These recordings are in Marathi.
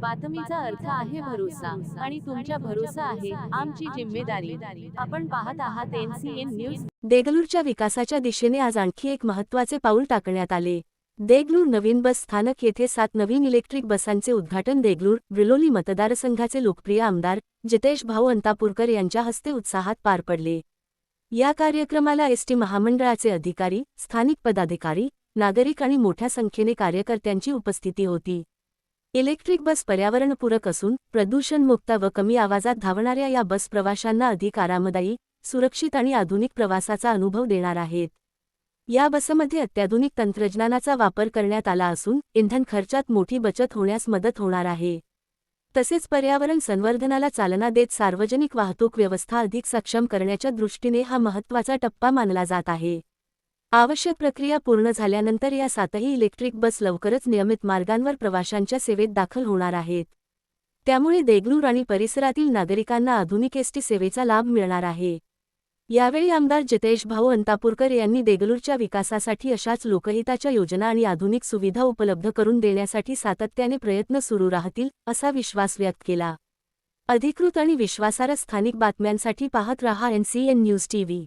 बातमीचा अर्थ आहे भरोसा आणि तुमच्या भरोसा आहे आमची जिम्मेदारी। आपण पाहत आहात NCN न्यूज। देगलूरच्या विकासाच्या दिशेने आज आणखी एक महत्त्वाचे पाऊल टाकण्यात आले। देगलूर नवीन बस स्थानक येथे 7 नवीन इलेक्ट्रिक बसांचे उद्घाटन देगलूर विलोली मतदारसंघाचे लोकप्रिय आमदार जितेश भाऊ अंतापूरकर यांच्या हस्ते उत्साहात पार पडले। या कार्यक्रमाला एसटी महामंडळाचे अधिकारी, स्थानिक पदाधिकारी, नागरिक आणि मोठ्या संख्येने कार्यकर्त्यांची उपस्थिती होती। इलेक्ट्रिक बस पर्यावरणपूरक असून प्रदूषणमुक्त व कमी आवाजात धावणाऱ्या या बस प्रवाशांना अधिक आरामदायी, सुरक्षित आणि आधुनिक प्रवासाचा अनुभव देणार आहेत। या बसमध्ये अत्याधुनिक तंत्रज्ञानाचा वापर करण्यात आला असून इंधन खर्चात मोठी बचत होण्यास मदत होणार आहे। तसेच पर्यावरण संवर्धनाला चालना देत सार्वजनिक वाहतूक व्यवस्था अधिक सक्षम करण्याच्या दृष्टीने हा महत्त्वाचा टप्पा मानला जात आहे। आवश्यक प्रक्रिया पूर्ण झाल्यानंतर या 7ही इलेक्ट्रिक बस लवकरच नियमित मार्गांवर प्रवाशांच्या सेवेत दाखल होणार आहेत। त्यामुळे देगलूर आणि परिसरातील नागरिकांना आधुनिक एसटी सेवेचा लाभ मिळणार आहे। यावेळी आमदार जितेश भाऊ अंतापूरकर यांनी देगलूरच्या विकासासाठी अशाच लोकहिताच्या योजना आणि आधुनिक सुविधा उपलब्ध करून देण्यासाठी सातत्याने प्रयत्न सुरू राहतील असा विश्वास व्यक्त केला। अधिकृत आणि विश्वासार्ह स्थानिक बातम्यांसाठी पाहत रहा NCN न्यूज TV।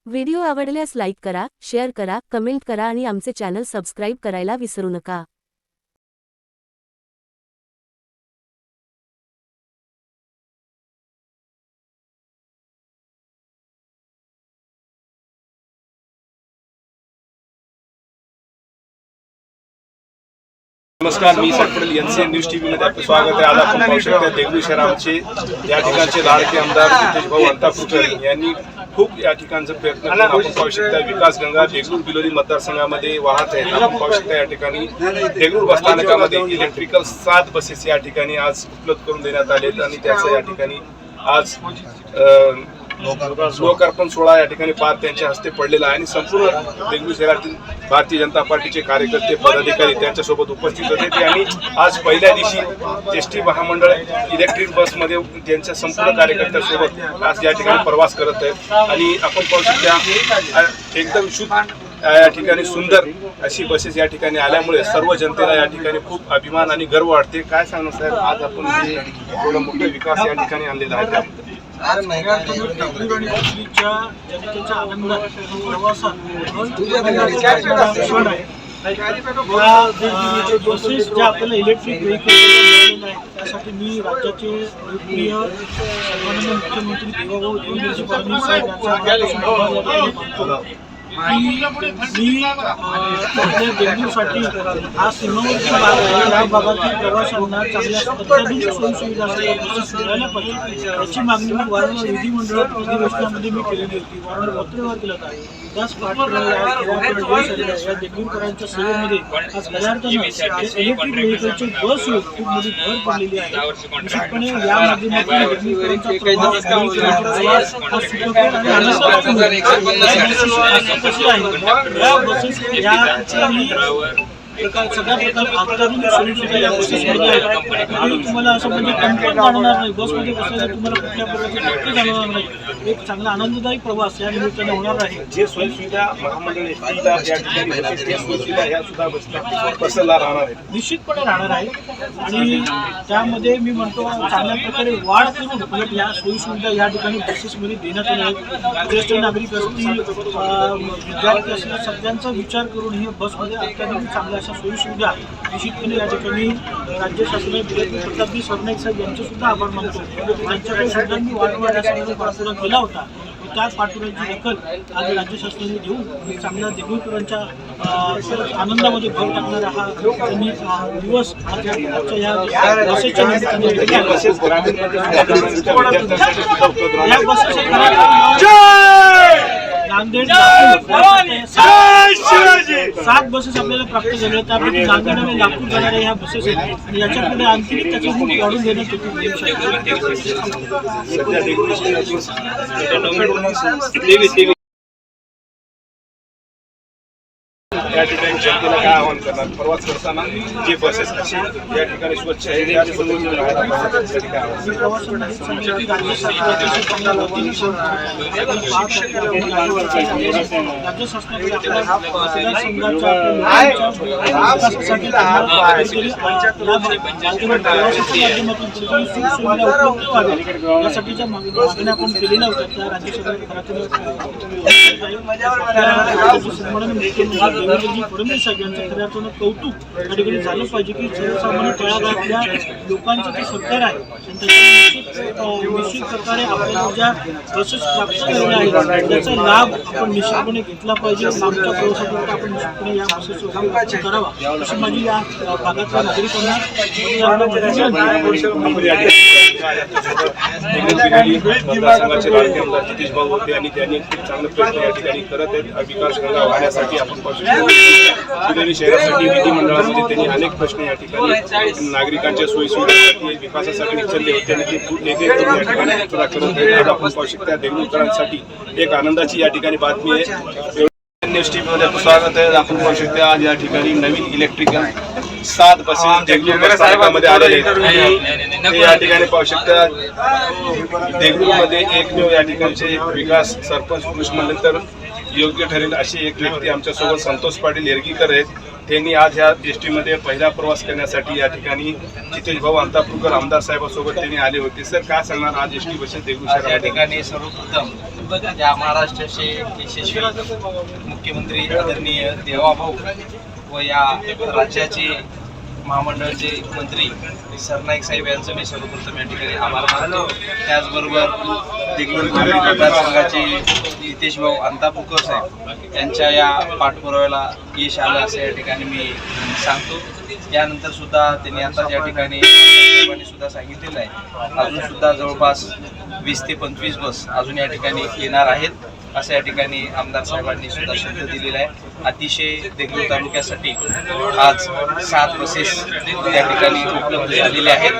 व्हिडिओ आवडल्यास लाईक करा, शेअर करा, कमेंट करा आणि आमचे चॅनल सबस्क्राईब करायला विसरू नका। नमस्कार, मी सातपुडील NCN न्यूज TV मध्ये आपलं स्वागत आहे। आज आपण पाहू शकता देगलूर शहराचे या ठिकाणचे लाडके आमदार जितेश भाऊ अंतापूरकर यांनी खूप या ठिकाणचा प्रयत्न करून आपण पाहू शकता विकास गंगा देगलूर बिलोली मतदारसंघामध्ये वाहत आहेत। आपण पाहू शकता या ठिकाणी देगलूर बस स्थानकामध्ये इलेक्ट्रिकल 7 बसेस या ठिकाणी आज उपलब्ध करून देण्यात आलेत आणि त्याचं या ठिकाणी आज लोकार्पण सोहळा या ठिकाणी पार त्यांच्या हस्ते पडलेला आहे आणि संपूर्ण देगलूर शहरातील भारतीय जनता पार्टीचे कार्यकर्ते, पदाधिकारी त्यांच्यासोबत उपस्थित होते आणि आज पहिल्या दिवशी एसटी महामंडळ इलेक्ट्रिक बसमध्ये त्यांच्या संपूर्ण कार्यकर्त्यांसोबत आज या ठिकाणी प्रवास करत आहेत आणि आपण पाहू शकता एकदम शुद्ध या ठिकाणी सुंदर अशी बसेस या ठिकाणी आल्यामुळे सर्व जनतेला या ठिकाणी खूप अभिमान आणि गर्व वाटते। काय सांगणार साहेब, आज आपण थोडा मोठा विकास या ठिकाणी आणलेला आहे। जनतेच्या आनंदात प्रवासात बसेस ज्या आपल्याला इलेक्ट्रिक व्हेकल मिळालेल्या आहेत त्यासाठी मी राज्याचे लोकप्रिय सन्माननीय मुख्यमंत्री देवाभाऊ देवेंद्रजी फडणवीस साहेब यांचा मी आपल्या देगलूरसाठी हा सीमावर्ती भाग आहे, या भागातील प्रवाशांना चांगल्या अत्याधुनिक सोयीसुविधा मिळाल्या पाहिजे याची मागणी मी वारंवार विधिमंडळ अधिवेशनामध्ये मी केलेली होती, वारंवार पत्रव्यवहार केला होता। त्याच पाठपुरावा या देगलूरकरांच्या सेवेमध्ये आज खऱ्यार्थानं इलेक्ट्रिक व्हेकलची बस खूप मोठी भर पडलेली आहे। निश्चितपणे या माध्यमातून देगलूरकरांचा प्रवास हा सुखकर आणि आनंददायक कशी आहे या बसेस सगळ्या प्रकार अत्याधुनिक सोयीसुविधा या बसेसमध्ये आहेत। तुम्हाला असं म्हणजे कम्फर्ट जाणवणार नाही, बसमध्ये बसल्याने तुम्हाला कुठल्या प्रकारची धक्के जाणवणार नाही, एक चांगला आनंददायी प्रवास या निमित्ताने होणार आहे। जे सोयीसुविधा महामंडळ एसटीला या ठिकाणी सोयीसुविधा या सुद्धा बसला राहणार आहे, निश्चितपणे राहणार आहे आणि त्यामध्ये मी म्हणतो चांगल्या प्रकारे वाढ करून उलट या सोयीसुविधा या ठिकाणी बसेसमध्ये देण्यात येणार आहेत। ज्येष्ठ नागरिक असतील, विद्यार्थी असतील, सगळ्यांचा विचार करून ही बसमध्ये अत्याधुनिक चांगल्या सोयीसुविधा निश्चितपणे या ठिकाणी राज्य शासनाने दिले। प्रतापजी सरनाईक साहेब यांचे सुद्धा आभार मानतो, त्यांच्याकडे सुद्धा मी वारंवार या सगळ्या पाठपुरावा केला होता। त्या पाठपुराव्याची दखल आज राज्य शासनाने देऊन चांगल्या देगलूरकरांच्या आनंदामध्ये भर टाकणारा हा दिवस आजच्या या बसेसच्या निमित्ताने या बसेस नांदेड 7 बसेस आपल्याला प्राप्त झाल्या, त्यापैकी नांदेड आणि नागपूर जाणाऱ्या ह्या बसेस आहेत आणि याच्या पुढे आणखी त्याची रूट वाढून देण्यात येते। या ठिकाणी जनतेला काय आवाहन करणार, प्रवास करताना जे बसेस असे या ठिकाणी स्वच्छ आहे त्या सोबत राहायला पाहिजे, त्यासाठी काय आवाहन? प्रवासामध्ये सांगितलं की राज्य सरकारच्या चांगल्या वतीने राज्य शासनाकडे आपल्या मतदारसंघाच्या विकासासाठी प्रवासाच्या माध्यमातून सुखसुविधा उपलब्ध व्हाव्या यासाठीच्या मागण्या आपण केलेल्या होत्या. त्या राज्य सरकारने देवेंद्रजी फडणवीस साहेब यांचं खऱ्या अर्थानं कौतुक या ठिकाणी झालं पाहिजे की सर्वसामान्य तळागाळातल्या लोकांचं जे सरकार आहे निश्चित प्रकारे आपल्याला ज्या बसेस प्राप्त झालेल्या आहेत त्याचा लाभ आपण निश्चितपणे घेतला पाहिजे. लांबच्या प्रवासाकरता आपण निश्चितपणे या बसेसचा उपयोग करावा अशी माझी या भागातल्या नागरिकांना मतदारसंघाचे राजकीय आमदार जितेश भाऊ होते आणि त्यांनी खूप चांगले प्रयत्न या ठिकाणी करत आहेत. विकास गंगा वाहण्यासाठी आपण शिवनेरी शहरासाठी विधिमंडळामध्ये त्यांनी अनेक प्रश्न या ठिकाणी नागरिकांच्या सोयीसुविधांसाठी विकासासाठी उचलले होते आणि ते खूप एक या ठिकाणी पूर्ण करत आहेत. आज आपण पाहू शकता देगलूरकरांसाठी एक आनंदाची या ठिकाणी बातमी आहे. न्यूज टीव्हीमध्ये आपलं स्वागत आहे. आपण पाहू शकता आज या ठिकाणी नवीन इलेक्ट्रिकल 7 बसेस देगलूर स्थानकामध्ये आलेले आहेत. ते या ठिकाणी पाहू शकता देगलूरमध्ये एकमेव या ठिकाणचे विकास सरपंच पुरुष म्हणले तर योग्य ठरेल अशी एक व्यक्ती आमच्यासोबत संतोष पाटील येरगीकर आहेत. त्यांनी आज ह्या एस टीमध्ये पहिला प्रवास करण्यासाठी या ठिकाणी जितेश भाऊ अंतापूरकर आमदार साहेबांसोबत त्यांनी आले होते. सर काय सांगणार आज एस टी बसेस देगलूर शहरात या ठिकाणी सर्वप्रथम या महाराष्ट्राचे यशस्वी मुख्यमंत्री आदरणीय देवाभाऊ व या राज्याचे महामंडळाचे मंत्री सरनाईक साहेब यांचं मी सर्वप्रथम या ठिकाणी आभार मानतो. त्याचबरोबर देगलूर मतदारसंघाचे जितेश भाऊ अंतापूरकर साहेब यांच्या या पाठपुराव्याला यश आलं असं या ठिकाणी मी सांगतो. यानंतर सुद्धा त्यांनी आता या ठिकाणी साहेबांनी सुद्धा सांगितलेलं आहे अजून सुद्धा जवळपास 20 ते 25 बस अजून या ठिकाणी येणार आहेत असं या ठिकाणी आमदार साहेबांनी सुद्धा शब्द दिलेला आहे. अतिशय देगलूर तालुक्यासाठी आज 7 बसेस या ठिकाणी उपलब्ध झालेले आहेत.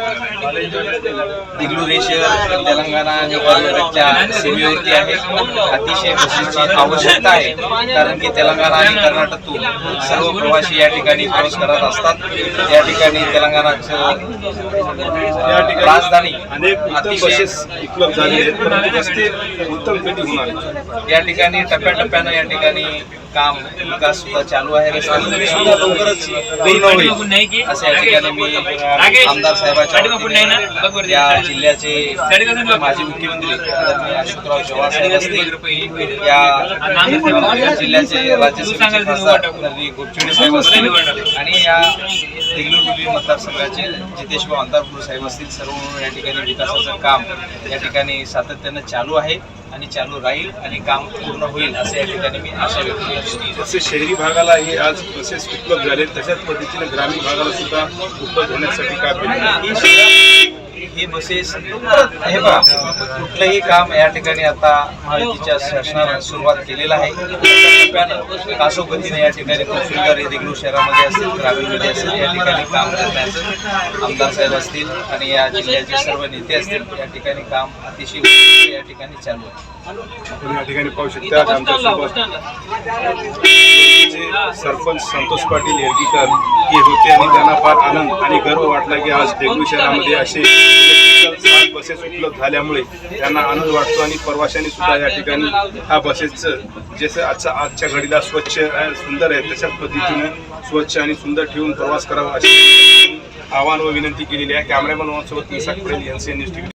देगलूर हे शहर तेलंगणा आणि कर्नाटकच्या सीमेवरती आहे. अतिशय बसेसची आवश्यकता आहे कारण की तेलंगणा आणि कर्नाटकतून सर्व प्रवासी या ठिकाणी प्रवास करत असतात. या ठिकाणी तेलंगणाचं राजधानी अनेक बसेस उपलब्ध झालेले आहेत परंतु रस्ते उत्तम कधी होणार या ठिकाणी टप्प्याटप्प्यानं या ठिकाणी काम विकास सुद्धा चालू आहे. रस्त्यामध्ये सुद्धा लवकरच पूर्ण होईल असं या ठिकाणी मी आमदार साहेबांच्या या जिल्ह्याचे माजी मुख्यमंत्री आदरणीय अशोकराव चव्हाण साहेब असतील, या जिल्ह्याचे राज्यसभेचे खासदार गोपचुडे साहेब असतील आणि या देगलूर मतदारसंघाचे जितेश भाऊ अंतापूर साहेब असतील, सर्व मिळून या ठिकाणी विकासाचं काम या ठिकाणी सातत्यानं चालू आहे आणि चालू राहील आणि काम पूर्ण होईल असं या ठिकाणी मी आशा व्यक्त करतो. जसे शहरी भागाला हे आज बसेस उपलब्ध झाले तशाच पद्धतीने ग्रामीण भागाला सुद्धा उपलब्ध होण्यासाठी काय केलं? हे बसेस हे बघा कुठलंही काम या ठिकाणी आता महायुतीच्या शासनानं सुरुवात केलेलं आहे. टप्प्यानं कासोगतीने या ठिकाणी खूप सुंदर हे देगलूर शहरामध्ये असतील ग्रामीणमध्ये असतील या ठिकाणी काम करण्याचं आमदार साहेब असतील आणि या जिल्ह्याचे सर्व नेते असतील या ठिकाणी काम अतिशय या ठिकाणी चालू आहे. आपण या ठिकाणी पाहू शकता आमच्यासोबत सरपंच संतोष पाटील येरगीकर हे होते आणि त्यांना फार आनंद आणि गर्व वाटला की आज देगलूर शहरामध्ये असे इलेक्ट्रिकल 7 बसेस उपलब्ध झाल्यामुळे त्यांना आनंद वाटतो आणि प्रवाशांनी सुद्धा या ठिकाणी ह्या बसेसचं जसं आजच्या घडीला स्वच्छ सुंदर आहे तशाच पद्धतीने स्वच्छ आणि सुंदर ठेवून प्रवास करावा अशी आवाहन व विनंती केलेली आहे. कॅमेरामॅन सोबत निसाक पडेल, NCN न्यूज TV.